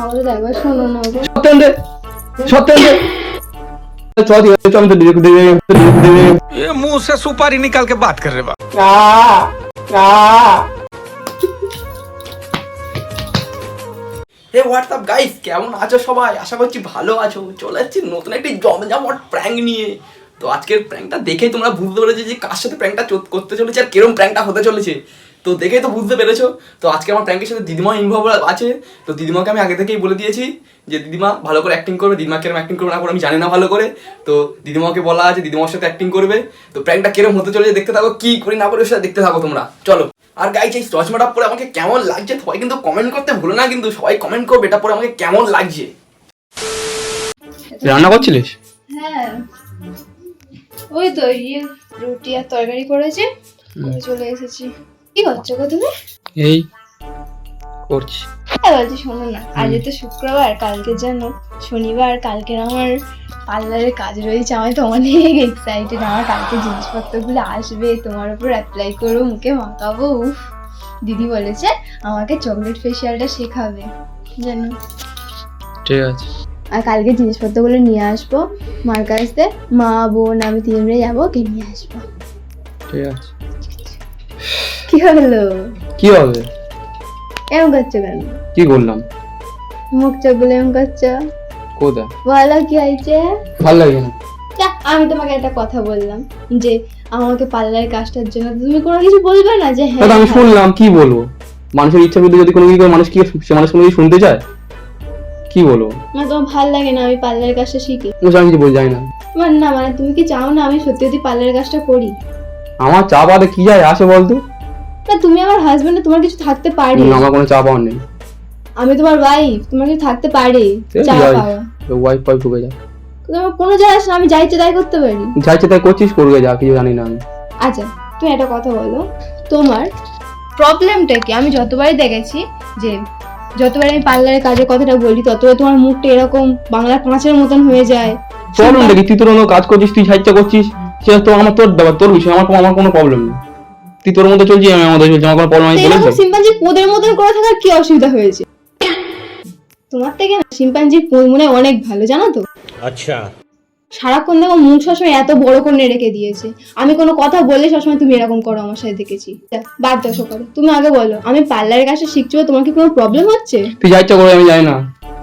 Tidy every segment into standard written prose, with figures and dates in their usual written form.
আমাদের একবার শোনো না গো। সত্যেন্দ্র সত্যেন্দ্র चौथ चौथ ये मुंह से सुपारी निकाल के बात कर रहे बा। হে হোয়াটসঅ্যাপ গাইস, কেমন আছো সবাই? আশা করছি ভালো আছো। চলে যাচ্ছি নতুন একটি জমজমাট প্র্যাঙ্ক নিয়ে। তো আজকের প্র্যাঙ্কটা দেখেই তোমরা বুঝতে পেরেছো যে কার সাথে প্র্যাঙ্কটা করতে চলেছে আর কিরকম প্র্যাঙ্কটা হতে চলেছে। তো দেখেই তো বুঝতে পেরেছো। তো আজকে আমার প্র্যাঙ্কের সাথে দিদিমা ইনভলভ আছে। তো দিদিমাকে আমি আগে থেকেই বলে দিয়েছি যে দিদিমা ভালো করে অ্যাক্টিং করবে। দিদিমা কিরকম অ্যাক্টিং করবে না করে আমি জানি না ভালো করে। তো দিদিমাকে বলা আছে দিদিমার সাথে অ্যাক্টিং করবে। তো প্র্যাঙ্কটা কিরকম হতে চলেছে দেখতে থাকো, কি করি না করে সেটা দেখতে থাকো তোমরা। চলো। আর গাইস, এই চশমাটা পরে আমাকে কেমন লাগছে সবাই কিন্তু কমেন্ট করতে ভুলো না, কিন্তু সবাই কমেন্ট করবে এটা পরে আমাকে কেমন লাগছে। রান্না করছিলিস? হ্যাঁ, ওই তো রুটি আর তরকারি করেছে, করে চলে এসেছি। কি করছো গো তুমি? এই করছি। বলছি শোনো না, আজ তো শুক্রবার, কালকে জানো শনিবার, কালকে আমার পার্লারের কাজ রয়েছে। আমি তো অনেক এক্সাইটেড। আমার কালকে জিনিসপত্রগুলো আসবে, তোমার উপর অ্যাপ্লাই করবো, মুখে মাখাবো। উফ, দিদি বলেছে আমাকে চকলেট ফেশিয়ালটা শেখাবে জানো। ঠিক আছে। আর কালকে জিনিসপত্রগুলো নিয়ে আসবো মার কাছ থেকে। মা বোন আমি তিনজনে যাবো, কে নিয়ে আসবো। ঠিক আছে। কি হলো? কি হবে? এমন করছো কেন? কি বললাম? মুখ চোখগুলো এমন করছো, কোথায়? বলো কি হয়েছে? ভালো লাগে না। যা, আমি তোমাকে একটা কথা বললাম যে আমাকে পার্লারের কাজটার জন্য তুমি কোনো কিছু বলবে না যে হ্যাঁ। আমি শুনলাম, কি বলবো? মানুষের ইচ্ছা বিরুদ্ধে যদি কোনো কিছু করে মানুষ কি সে মানুষ কোনো কিছু শুনতে চায়? কি বলবো? না তোমার ভালো লাগে না আমি পার্লারের কাজটা শিখি? আমি কিছু বল যাই না। না মানে তুমি কি চাও না আমি সত্যি সত্যি পার্লারের কাজটা করি? আমার চা পাতে কি যায় আসে বলতো? না তুমি আমার হাজবেন্ড, তোমার কিছু থাকতে পারে। আমার কোনো চা পাওয়ার নেই। আমি তোমার ওয়াইফ, তোমার কিছু থাকতে পারে চা পাওয়া। ওয়াইফ পাই ঢুকে যা। তোমার কোনো যায় আসে না, আমি যা ইচ্ছে তাই করতে পারি। যা ইচ্ছে তাই করছিস, করবে যা, কিছু জানি না আমি। আচ্ছা তুমি একটা কথা বলো, তোমার প্রবলেমটা কি? আমি যতবারই দেখেছি যে যতবার আমি পার্লারের কাজের কথাটা বলি ততবার তোমার মুখটা এরকম বাংলার পাঁচের মতন হয়ে যায়। প্রবলেমটা কি? তুই তোর অন্য কাজ করছিস, তুই সাহায্য করছিস, সেটা তো আমার তোর ব্যাপার, তোর বিষয়। আমার কোনো প্রবলেম নেই। তুই তোর মধ্যে চলছিস, আমি আমার মধ্যে চলছি, আমার কোনো প্রবলেম নেই। এরকম শিম্পাঞ্জির পোদের মতন করে থাকার কি অসুবিধা হয়েছে? তোমার থেকে না শিম্পাঞ্জির পোদ মনে হয় অনেক ভালো, জানো তো? अच्छा। সারাক্ষণ দেখো মুখ সবসময় এত বড় করে রেখে দিয়েছে। আমি কোনো কথা বললে সবসময় তুমি এরকম করো আমার সাথে, দেখেছি। বাদ দাও সকালে, তুমি আগে বলো আমি পার্লারের কাজটা শিখছি, তোমার কি কোনো প্রবলেম হচ্ছে? তুই যা ইচ্ছা করবি, আমি জানি না।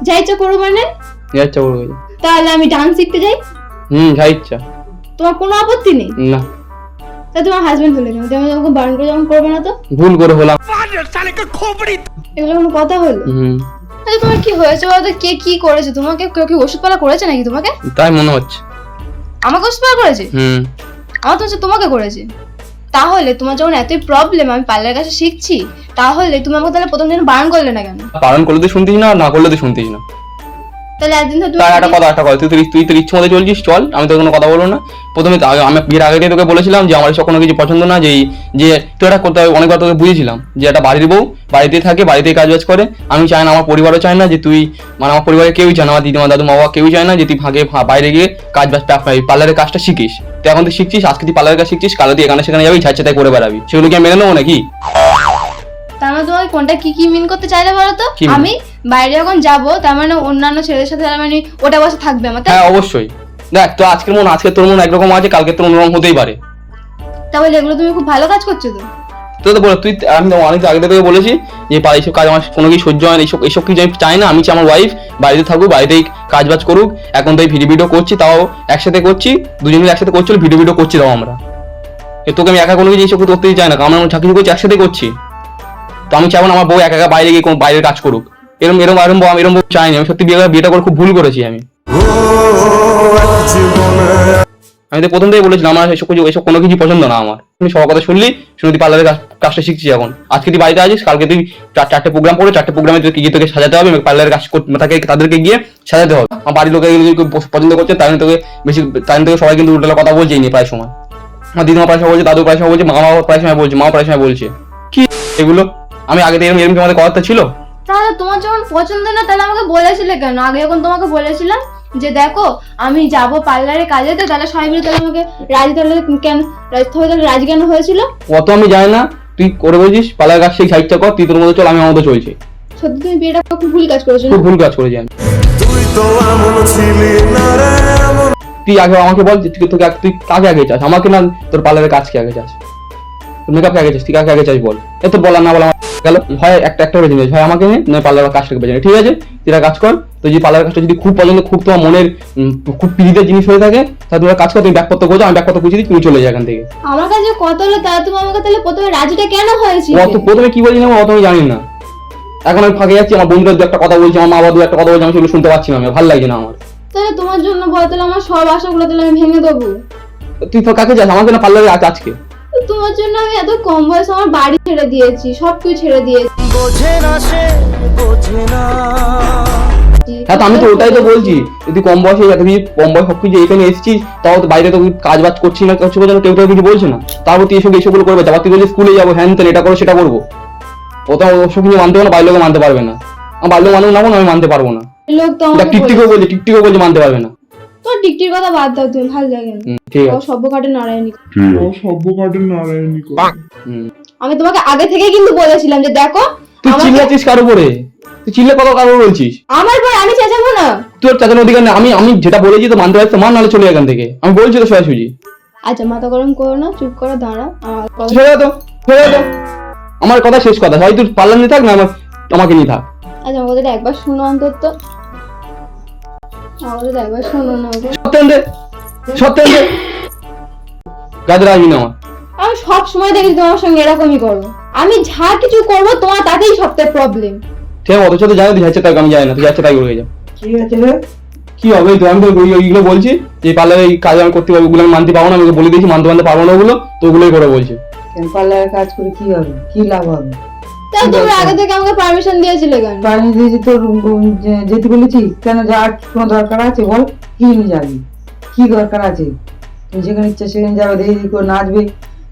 যা ইচ্ছা করো মানে? যা ইচ্ছা করবি। তাহলে আমি ডান্স শিখতে যাই? যা ইচ্ছা। তোমার কোনো আপত্তি নেই? না। তা তোমার হাজবেন্ড হলে কেন? তুমি আমাকে বারণ করে যখন করবে না তো? ভুল করে হলাম। এগুলো কোনো কথা হলো? আচ্ছা তোমার কি হয়েছে বলতো? কে কি করেছে তোমাকে? কেউ কি ওষুধপালা করেছে নাকি তোমাকে? তাই মনে হচ্ছে। আমাকে ওষুধপালা করেছে? আমার তো হচ্ছে তোমাকে করেছে। তাহলে তোমার যখন এতই প্রবলেম আমি পার্লারের কাছে শিখছি, তাহলে তুমি আমাকে তাহলে প্রথম দিন বারণ করলে না কেন? বারণ করলে তুই শুনতিস না, না করলে তুই শুনতিস না। তাহলে একদিন তো তার একটা কথা তুই তোর ইচ্ছে মতো চলছিস, চল, আমি তো কোনো কথা বলবো না। প্রথমে আমি বিয়ের আগে তোকে বলেছিলাম যে আমার এসব কোনো কিছু পছন্দ না, যে তুই এটা করতে হবে। অনেকবার তোকে বুঝেছিলাম যে একটা বাড়ির বউ বাড়িতে থাকে, বাড়িতেই কাজ বাজ করে। আমি চাই না, আমার পরিবারও চায় না যে তুই, মানে আমার পরিবারের কেউই চায় না, আমার দিদিমা দাদু মা বাবা কেউই চায় না যে তুই বাইরে গিয়ে কাজ বাজ পার্লারের কাজটা শিখিস। তুই এখন তুই শিখছিস, আজকে তুই পার্লারের কাজ শিখছিস, কালো তুই এখানে সেখানে যাবি, ইচ্ছা ইচ্ছা তাই করে বেড়াবি। সেগুলো কি আমি মেনে নেবো নাকি? তার মানে তোমাকে কোনটা কি কি মিন করতে চাইলে বলো তো? আমি বাইরে যখন যাবো তার মানে অন্যান্য ছেলেদের সাথে তার মানে ওটা বসে থাকবে আমার? হ্যাঁ অবশ্যই। দেখ তো আজকে তোর মন একরকম আছে, কালকে তোর অন্যরকম হতেই পারে। তাহলে এগুলো তুমি খুব ভালো কাজ করছো তো। তো বলো তুই, আমি তো অনেক আগে থেকে বলেছি যে এইসব কাজ আমার কোনো কিছু সহ্য হয় না, এইসব কিছু আমি চাই না। আমি চাই আমার ওয়াইফ বাড়িতে থাকুক, বাড়িতেই কাজ বাজ করুক। এখন তো এই ভিডিও করছি, তাও একসাথে করছি, দুজন মিলে একসাথে করছি, ভিডিও করছি, তাও আমরা। তোকে আমি একা কোনো কিছু এইসব করতে চাই না, কারণ আমরা চাকরি করছি, একসাথে করছি। তো আমি চাইবো না আমার বউ একা একা বাইরে গিয়ে বাইরের কাজ করুক। এরকম চাইনি। আমি সত্যি বিয়েটা করে খুব ভুল করেছি আমি তো প্রথম থেকে বলেছিলাম আমার এসব কোনো কিছু পছন্দ না আমার। তুমি সবার কথা শুনলি, শুনে তুই পার্লারের কাজটা শিখছি এখন। আজকে তুই বাড়িতে আছিস, কালকে তুই চারটে প্রোগ্রাম করে, চারটে প্রোগ্রামে তোকে সাজাতে হবে, পার্লারের কাজ তাদেরকে গিয়ে সাজাতে হবে। আমার বাড়ির লোকে পছন্দ করছে, তাই থেকে সবাই কিন্তু উল্টো কথা বলছেই নি প্রায় সময়। আমার দিদিমা প্রায় সময় বলছে, দাদু প্রায় সময় বলছে, মা প্রায় সময় বলছে, মা প্রায় সময় বলছে। কি এগুলো? আমি আগে থেকে এরকম আমাদের কথা ছিল? তাহলে তোমার যখন পছন্দ না তাহলে আমাকে বলেছিলে কেন? আগে যখন তোমাকে বলেছিলাম যে দেখো আমি যাবো পার্লারে কাজেতে, তাহলে সবাই মিলে তাহলে আমাকে রাজি, তাহলে কেন রাজি কেন হয়েছিল? অত আমি জানি না, তুই করে বলছিস পার্লারের কাজ সেই সাইডটা কর, তুই তোর মধ্যে চল, আমি আমার মধ্যে চলছি। সত্যি তুমি বিয়েটা খুব ভুল কাজ করেছো না? খুব ভুল কাজ করেছি আমি। তুই আগে আমাকে বল যে তুই কাকে আগে চাস, আমাকে না তোর পার্লারের কাজকে আগে চাস, তোর মেকআপকে আগে চাস, তুই কাকে আগে চাস বল। এত বলা না বলা গেল, হয় একটা বেছে নিস, হয় আমাকে নিয়ে নয় পার্লারের কাজটাকে বেছে নে, ঠিক আছে? তুই একটা কাজ কর, তুই যদি পার্লারের কাজটা যদি খুব পছন্দ, খুব তোমার মনের খুব প্রিয় জিনিস হয়ে থাকে, তাহলে তুমি কাজ কর, তুমি ব্যাগপত্র করছো, আমি ব্যাগপত্র বুঝিয়ে দিই, তুমি চলে যাও এখান থেকে। আমার কাছে কত হলো তা তুমি আমাকে তাহলে প্রথমে রাজিটা কেন হয়েছিল? অত প্রথমে কি বলছি না অত আমি জানি না, এখন আমি ফাঁকে যাচ্ছি, আমার বন্ধুরা দু একটা কথা বলছি, আমার মা বাবা দু একটা কথা বলছে, আমি সেগুলো শুনতে পাচ্ছি না, আমি ভালো লাগছে না আমার। তাহলে তোমার জন্য বল, তাহলে আমার সব আশাগুলো তাহলে আমি ভেঙে দেবো। তুই তো কাকে যাস, আমাকে না পার্লারে আছে আজকে। তোমার জন্য আমি এত কম বয়সে আমার বাড়ি ছেড়ে দিয়েছি, সবকিছু ছেড়ে দিয়েছি। হ্যাঁ, তো আমি তো ওটাই তো বলছি, যদি কম বয়সে তুই কম বয়স সবকিছু এখানে এসেছিস, তাও তো বাইরে তো কাজ বাজ করছি না, কিছু বোঝানো, কেউ কিছু বলছে না, তারপর তুই এসবগুলো করবে, তারপর তুই বলছিস স্কুলে যাবো, হ্যান তেন, এটা করো সেটা করবো। ও তো ওসব কিছু মানতে পারবে না, বাইরে লোক মানতে পারবে না, আমার বাড়ির লোক মানুষ না, আমি মানতে পারবো না। লোক তো আমাকে টিকটিকও বলছে মানতে পারবে না। তোর টিকটির কথা বাদ দাও, তুমি ভালো লাগে না। ঠিক ও আছে। সভ্যকাটে নারায়ণী। হুম। আমি তোমাকে আগে থেকে কিন্তু বলেছিলাম যে দেখো তুই চিল্লাচ্ছিস কার উপরে, তুই চিল্লে কত কার উপরে বলছিস? আমার পর আমি চেঁচাবো না। তোর চাচানোর অধিকার নেই, আমি যেটা বলেছি তো মানতে পারছি, মান নাহলে চলে এখান থেকে, আমি বলছি তো সোজাসুজি। আচ্ছা মাথা গরম করো না, চুপ করো, দাঁড়াও। আমার কথা সোজা তো আমার কথা শেষ কথা, হয় তুই পার্লার নিয়ে থাক না আমাকে নিয়ে থাক। আচ্ছা আমার কথাটা একবার শোনো অন্তত, আমার কথাটা একবার শোনো না গো। সত্যেন গাজরা আসবি না আমার। আমি সব সময় দেখি তোমার সঙ্গে এরকমই করো, আমি যা কিছু করবো তোমার তাতেই সবথেকে প্রবলেম। ঠিক আছে, অত সাথে জানো, তুই যাচ্ছে তাই, আমি যাই না, তুই যাচ্ছে তাই করে যা। কি হবে তো, আমি তো ওইগুলো বলছি যে পার্লারে এই কাজ আমি করতে পারবো, ওগুলো আমি মানতে পারবো না, আমি বলে দিয়েছি মানতে পারবো না ওগুলো, তো ওগুলোই করে বলছে। পার্লারে কাজ করে কি হবে, কি লাভ হবে? তাই তোমরা আগে থেকে আমাকে পারমিশন দিয়েছিলে কেন? পারমিশন দিয়েছি তোর যেতে বলেছি কেন, যাওয়ার কোনো দরকার আছে বল? কি নিয়ে যাবি, কি দরকার আছে? তুমি যেখানে ইচ্ছা সেখানে যাবে, দেখে দেখি করে নাচবে,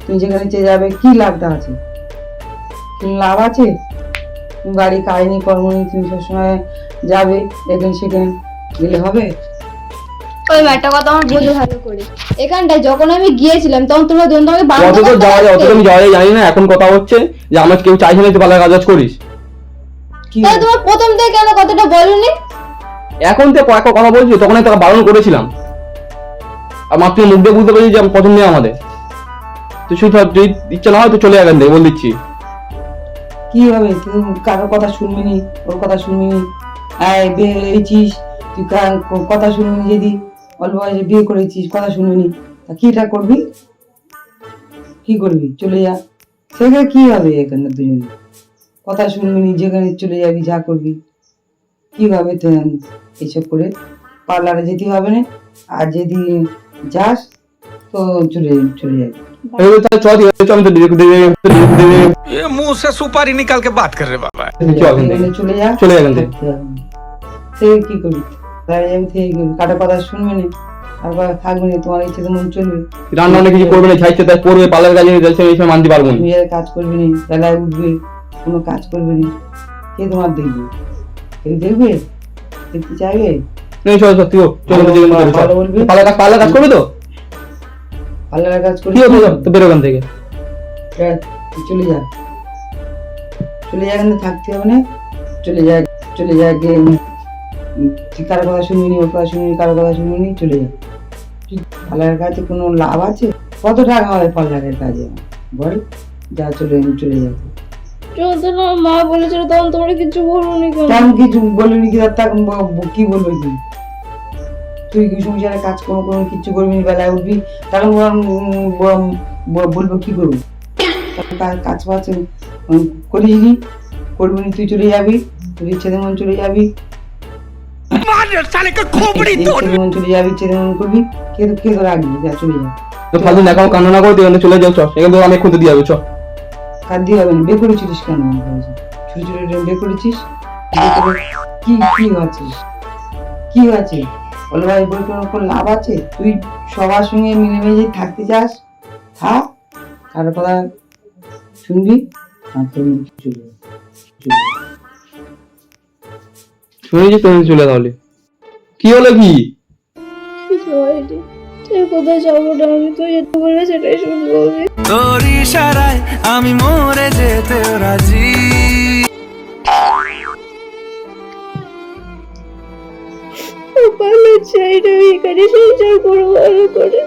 তুমি যেখানে ইচ্ছে যাবে, কি লাভটা আছে? কি লাভ আছে? তুমি বাড়ি কাজ নেই, কর্ম নেই, তুমি সবসময় যাবে এখানে সেখানে, গেলে হবে? ওই একটা কথা আমার বোঝো ভালো করে, এখানটায় যখন আমি গিয়েছিলাম তখন তোমরা দুজন আমাকে বারণ অত তো যাওয়া যায়, অত তো আমি যাওয়া যায় জানি না, এখন কথা হচ্ছে যে আমার কেউ চাইছে না তুই পার্লারে কাজ করিস। কি তাহলে তোমার প্রথম থেকে কেন কথাটা বলনি? এখন তো কয়েকটা কথা বলছি, তখন আমি তোকে বারণ করেছিলাম, আর মাত্র মুখ দিয়ে বুঝতে পেরেছি যে আমি পছন্দ নেই আমাদের। তুই শুধু যদি ইচ্ছা না হয় তো চলে যাবেন দেখে বল দিচ্ছি। কি হবে, তুই কারোর কথা শুনবি নি, ওর কথা শুনবি নি, বিয়ে হয়েছিস তুই, কথা শুনবি নি, যদি অল্প বয়সে বিয়ে করেছিস কথা শুনবি নি, তা কিটা করবি, কি করবি? চলে যা, সেখানে কি হবে? এখানে দুজন কথা শুনবি নি, যেখানে চলে যাবি, যা করবি, কি হবে? তো এইসব করে পার্লারে যেতে হবে না, আর যদি যাস তো চলে যাবি। চল আমি তো ये मुंह से सुपारी निकाल के बात कर रहे बाबा। চলে যা, চলে যাবেন থেকে। সে কি করবি? কাটা কথা শুনবে না, আর কথা থাকবে না, তোমার ইচ্ছে তো মন চলবে, রান্না অনেক কিছু করবে না, চাইছে তাই করবে, পার্লার কাজে যাচ্ছে এই সময় মানতে পারবো না। তুমি আর কাজ করবে না, বেলায় উঠবে, কোনো কাজ করবে না, কে তোমার দেখবে? কেউ দেখবে? দেখতে চাইবে? নেই চল সত্যি ভালো বলবি? পার্লার কাজ করবে তো, পার্লারের কাজ করবি কি হতো তো বেরো ওখান থেকে। তুই চলে যা, চলে যা, এখানে থাকতে হবে না, চলে যা, চলে যা গিয়ে, তুই কারো কথা শুনবি নি, ওর কথা শুনবি নি, কারো কথা শুনবি নি, চলে যা। পার্লারের কাজে কোনো লাভ আছে? কত টাকা হয় পার্লারের কাজে বল? যা, চলে যা। যখন মা বলেছিল তখন তোমরা কিছু বলনি কেন? তেমন কিছু বলবি কি, কি বলবি কি? তুই কি সংসারে কাজ কোনো কিচ্ছু করবি না, বেলায় উঠবি, তখন বলবো কি করবো? কাজ বাজ করিস নি, করবি নি, তুই চলে যাবি, তোর ইচ্ছে তেমন চলে যাবি, চলে যাবি, ইচ্ছে তেমন করবি, কে তো রাখবি? যা, চলে যা। তো ফালতু দেখাও কান্না না করে তুই চলে যাও, চল এখান থেকে আমি খুঁজে দিয়ে যাবো, চল। কাজ দিয়ে হবে না, বিয়ে করেছিস কেন? ছোট বিয়ে করেছিস, বিয়ে করে কি আছে? কি আছে? বলে ভাই বই কোনো লাভ আছে? তুই সবার সঙ্গে মিলেমিশে থাকতে চাস, থাক, কারো কথা শুনবি আর তোর চলে শুনেছি তুমি চলে তাহলে কি হলো কি? কিছু হয়নি, তুই কোথায় যাবো না, আমি তো যেতে বলবে সেটাই শুনবো আমি। তোর ইশারায় আমি মরে যেতে রাজি। পার্লার চাই না, এখানে সংসার করবো ভালো করে।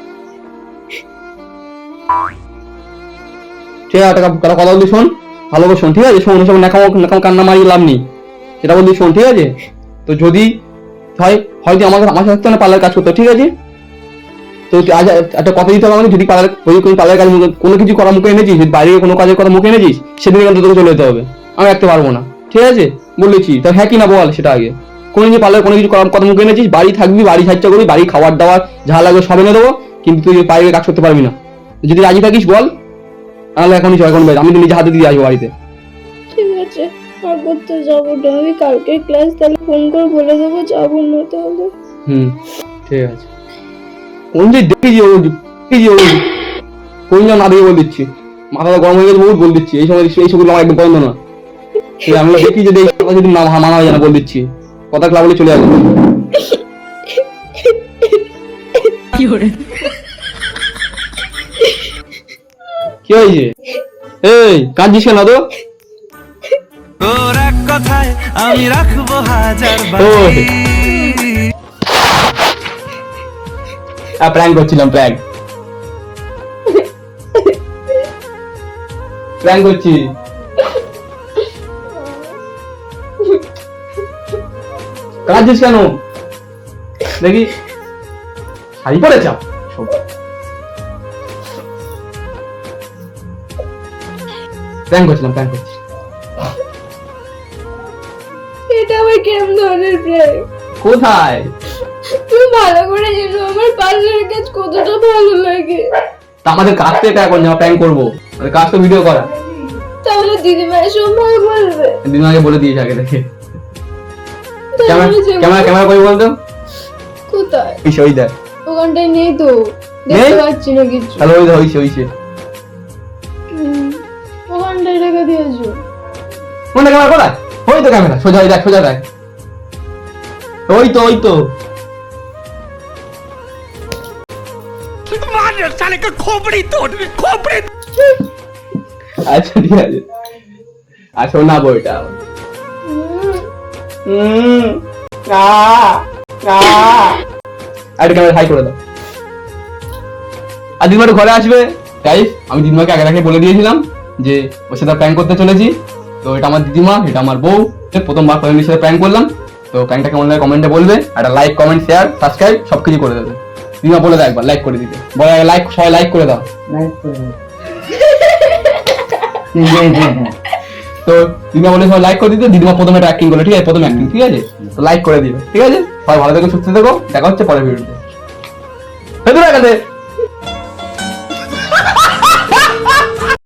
ঠিক আছে, একটা কথা বলছি শোন, ভালো করে শোন, ঠিক আছে? শোন, সব নাকাম কান্না মারিয়ে লাভ নেই, সেটা বলছি শোন, ঠিক আছে? তো যদি হয়তো আমার সাথে না পার্লার কাজ করতে, ঠিক আছে? তো আজ একটা কথা দিতে হবে আমাকে, যদি পার্লার কাজ কোনো কিছু করা মুখে এনেছিস, যদি বাইরে কোনো কাজের কথা মুখে এনেছিস, সেদিন কিন্তু তোকে চলে যেতে হবে, আমি রাখতে পারবো না, ঠিক আছে? বলেছি তা হ্যাঁ কি না বল সেটা আগে। কোনো যে পার্লার কোনো কিছু করার কথা মুখে এনেছিস, বাড়ি থাকবি, বাড়ি সাহায্য করবি, বাড়ি খাবার দাবার যা লাগবে সব এনে দেবো, কিন্তু তুই বাইরে কাজ করতে পারবি না। যদি রাজি থাকিস বল, তাহলে এখনই চল, এখন আমি তো নিজে হাতে দিয়ে আসবো বাড়িতে। ঠিক আছে, আর করতে যাবো না, আমি কালকে ক্লাস তাহলে ফোন করে বলে দেবো যাবো না তাহলে। ঠিক আছে। কোন যে দেখি কোন যা না দিয়ে বল দিচ্ছি, মাথাটা গরম হয়ে গেছে, বহুত বল দিচ্ছি, এই সবগুলো আমার একদম পছন্দ না। আমি দেখি যদি যদি না মানা হয় না, বল দিচ্ছি, কথা ক্লাব বলে চলে আসবে। কি হয়েছে? এই কাঁদছিস কেন তো? তোর এক কথায় আমি রাখবো হাজার প্র্যাঙ্ক করছিলাম, প্র্যাঙ্ক করছি। কাঁদছিস কেন দেখি? শাড়ি পরেছ? প্র্যাঙ্ক করছিলাম, প্র্যাঙ্ক করছি। এটা আমার কেমন ধরনের প্রেম? কোথায়? তুমি ভালো করে জানো আমার পার্লারের কাজ কতটা ভালো লাগে। তা আমাদের কাজ তো এটা, এখন যা প্র্যাঙ্ক করবো, আমাদের কাজ তো ভিডিও করা। তাহলে দিদিমা সময় বলবে। দিদিমাকে বলে দিয়েছে আগে থেকে। ক্যামেরা কই বলতো? কোথায়? ওই দেখ, ওখানটায় নেই তো, দেখতে পাচ্ছি না কিছু। তাহলে ওইছে ওখানটায় রেখে দিয়েছো। কোনটা ক্যামেরা কোথায়? ওই তো ক্যামেরা, সোজা দেখ, সোজা দেখ, ওই তো। साले का खोपड़ी तोड़, खोपड़ी। আচ্ছা ঠিক আছে, আর শোনাবো এটা। একটা ক্যামেরা হাই করে দাও। আর দিদিমা ঘরে আসবে, গাইস আমি দিদিমাকে আগে থেকে বলে দিয়েছিলাম যে ওর সাথে প্র্যাঙ্ক করতে চলেছি। তো এটা আমার দিদিমা, এটা আমার বউ, প্রথমবার ফ্যামিলির সাথে প্র্যাঙ্ক করলাম। তো প্র্যাঙ্কটা কেমন লাগে কমেন্টে বলবে, একটা লাইক, কমেন্ট, শেয়ার, সাবস্ক্রাইব সবকিছু করে দেবে। দিদিমা বলে দাও একবার লাইক করে দিতে, বলে লাইক, সবাই লাইক করে দাও। তো দিদিমা বলে সবাই লাইক করে দিতে, দিদিমা প্রথমে একটা অ্যাক্টিং করলো, ঠিক আছে? প্রথম অ্যাক্টিং, ঠিক আছে? তো লাইক করে দিবে, ঠিক আছে? সবাই ভালো থেকো, সুস্থ থেকো, দেখা হচ্ছে পরের ভিডিওতে।